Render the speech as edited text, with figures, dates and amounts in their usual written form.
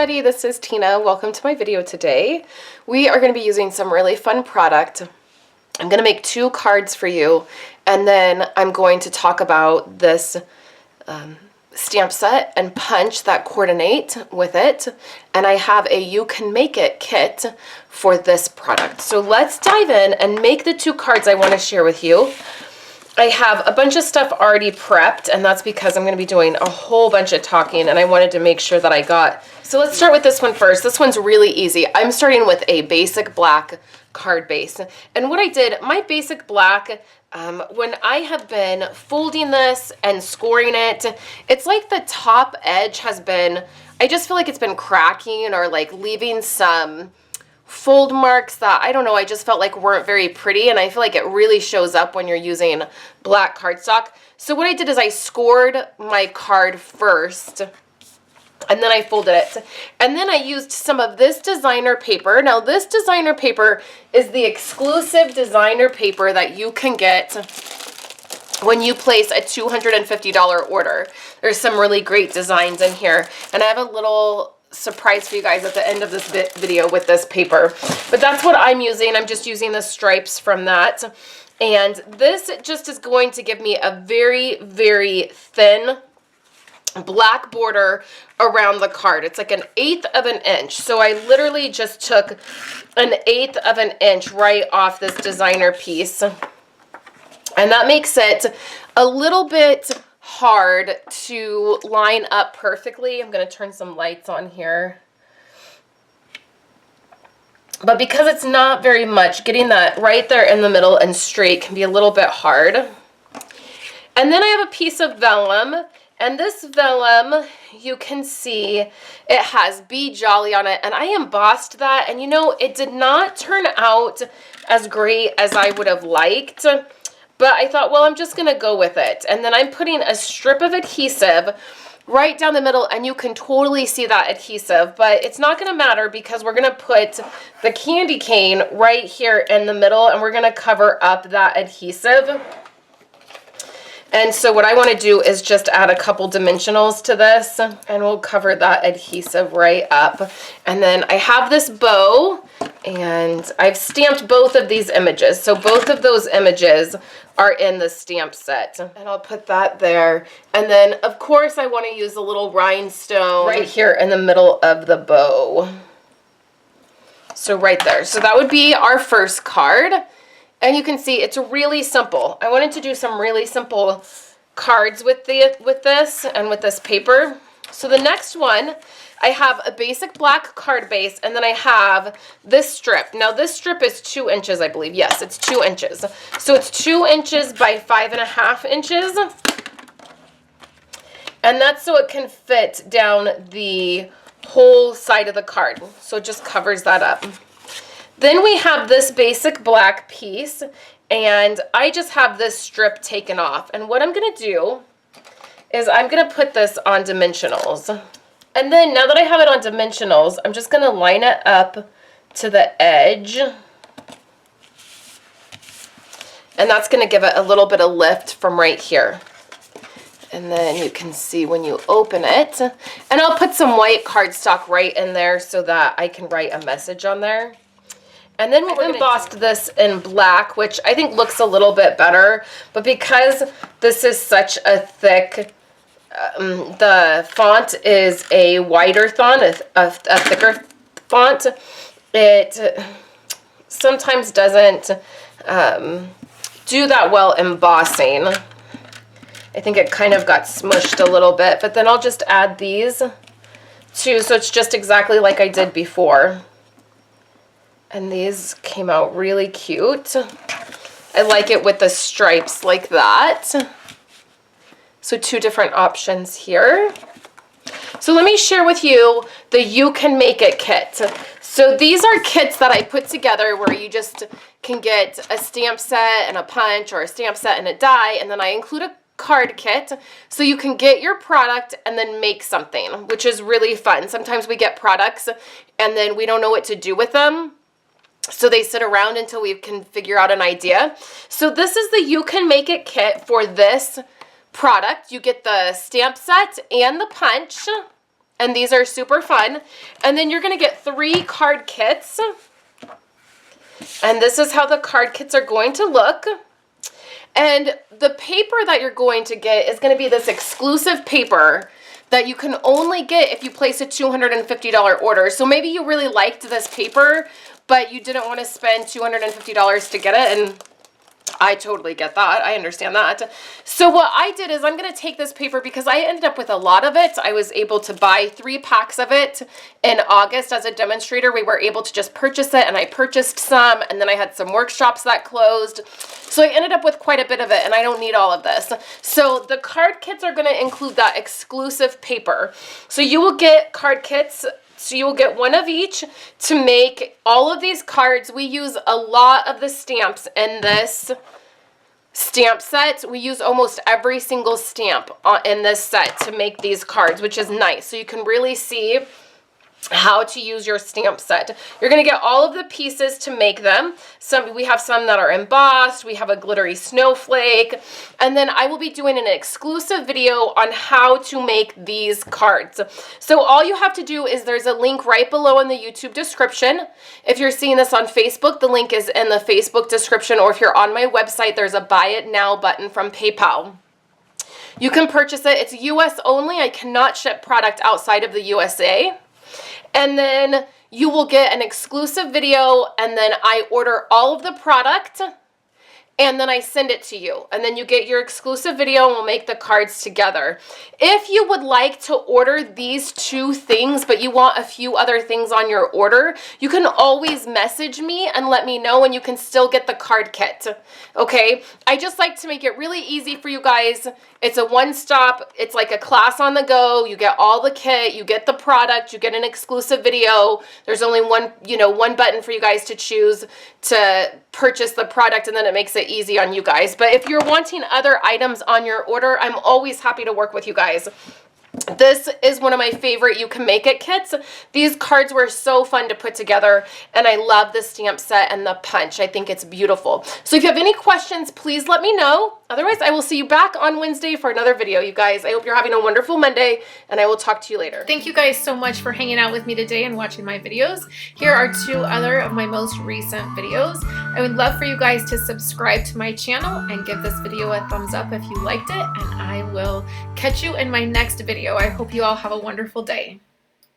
everybody, this is Tina. Welcome to my video today. We are going to be using some really fun product. I'm going to make 2 cards for you, and then I'm going to talk about this stamp set and punch that coordinate with it. And I have a You Can Make It kit for this product. So let's dive in and make the 2 cards I want to share with you. I have a bunch of stuff already prepped, and that's because I'm going to be doing a whole bunch of talking, and I wanted to make sure that I got. So let's start with this one first. This one's really easy. I'm starting with a basic black card base. And what I did, my basic black, when I have been folding this and scoring it, it's like the top edge has been, I just feel like it's been cracking or like leaving some fold marks that, I don't know, I just felt like weren't very pretty, and I feel like it really shows up when you're using black cardstock. So what I did is I scored my card first, and then I folded it. And then I used some of this designer paper. Now this designer paper is the exclusive designer paper that you can get when you place a $250 order. There's some really great designs in here, and I have a little surprise for you guys at the end of this video with this paper. But that's what I'm using. I'm just using the stripes from that. And this just is going to give me a very, very thin black border around the card. It's like 1/8 of an inch. So I literally just took 1/8 of an inch right off this designer piece. And that makes it a little bit hard to line up perfectly. I'm going to turn some lights on here. But because it's not very much, getting that right there in the middle and straight can be a little bit hard. And then I have a piece of vellum. And this vellum, you can see it has Be Jolly on it. And I embossed that. And you know, it did not turn out as great as I would have liked. But I thought, well, I'm just going to go with it. And then I'm putting a strip of adhesive right down the middle, and you can totally see that adhesive. But it's not going to matter because we're going to put the candy cane right here in the middle, and we're going to cover up that adhesive. And so what I want to do is just add a couple dimensionals to this, and we'll cover that adhesive right up. And then I have this bow, and I've stamped both of these images. So both of those images are in the stamp set. And I'll put that there. And then, of course, I want to use a little rhinestone right here in the middle of the bow. So right there. So that would be our first card. And you can see it's really simple. I wanted to do some really simple cards with this and with this paper. So the next one, I have a basic black card base, and then I have this strip. Now this strip is 2 inches, I believe. Yes, it's 2 inches. So it's 2 inches by 5.5 inches. And that's so it can fit down the whole side of the card. So it just covers that up. Then we have this basic black piece, and I just have this strip taken off. And what I'm going to do is I'm going to put this on dimensionals. And then now that I have it on dimensionals, I'm just going to line it up to the edge. And that's going to give it a little bit of lift from right here. And then you can see when you open it. And I'll put some white cardstock right in there so that I can write a message on there. And then we've embossed this in black, which I think looks a little bit better. But because this is such a thick, the font is a wider font, a thicker font, it sometimes doesn't do that well embossing. I think it kind of got smushed a little bit. But then I'll just add these too, so it's just exactly like I did before. And these came out really cute. I like it with the stripes like that. So 2 different options here. So let me share with you the You Can Make It kit. So these are kits that I put together where you just can get a stamp set and a punch, or a stamp set and a die, and then I include a card kit so you can get your product and then make something, which is really fun. Sometimes we get products and then we don't know what to do with them. So they sit around until we can figure out an idea. So this is the You Can Make It kit for this product. You get the stamp set and the punch, and these are super fun. And then you're going to get 3 card kits. And this is how the card kits are going to look. And the paper that you're going to get is going to be this exclusive paper that you can only get if you place a $250 order. So maybe you really liked this paper, but you didn't want to spend $250 to get it, and I totally get that. I understand that. So what I did is I'm going to take this paper because I ended up with a lot of it. I was able to buy 3 packs of it in August as a demonstrator. We were able to just purchase it, and I purchased some, and then I had some workshops that closed. So I ended up with quite a bit of it, and I don't need all of this. So the card kits are going to include that exclusive paper. So you will get card kits. So you will get 1 of each to make all of these cards. We use a lot of the stamps in this stamp set. We use almost every single stamp in this set to make these cards, which is nice. So you can really see how to use your stamp set. You're going to get all of the pieces to make them. We have some that are embossed. We have a glittery snowflake. And then I will be doing an exclusive video on how to make these cards. So all you have to do is there's a link right below in the YouTube description. If you're seeing this on Facebook, the link is in the Facebook description, or if you're on my website, there's a Buy It Now button from PayPal. You can purchase it. It's US only. I cannot ship product outside of the USA. And then you will get an exclusive video, and then I order all of the product, and then I send it to you. And then you get your exclusive video, and we'll make the cards together. If you would like to order these 2 things, but you want a few other things on your order, you can always message me and let me know, and you can still get the card kit. Okay? I just like to make it really easy for you guys. It's a one-stop. It's like a class on the go. You get all the kit. You get the product. You get an exclusive video. There's only one button for you guys to choose to purchase the product, and then it makes it easy on you guys. But if you're wanting other items on your order, I'm always happy to work with you guys. This is one of my favorite You Can Make It kits. These cards were so fun to put together, and I love the stamp set and the punch. I think it's beautiful. So if you have any questions, please let me know. Otherwise, I will see you back on Wednesday for another video, you guys. I hope you're having a wonderful Monday, and I will talk to you later. Thank you guys so much for hanging out with me today and watching my videos. Here are 2 other of my most recent videos. I would love for you guys to subscribe to my channel and give this video a thumbs up if you liked it, and I will catch you in my next video. I hope you all have a wonderful day.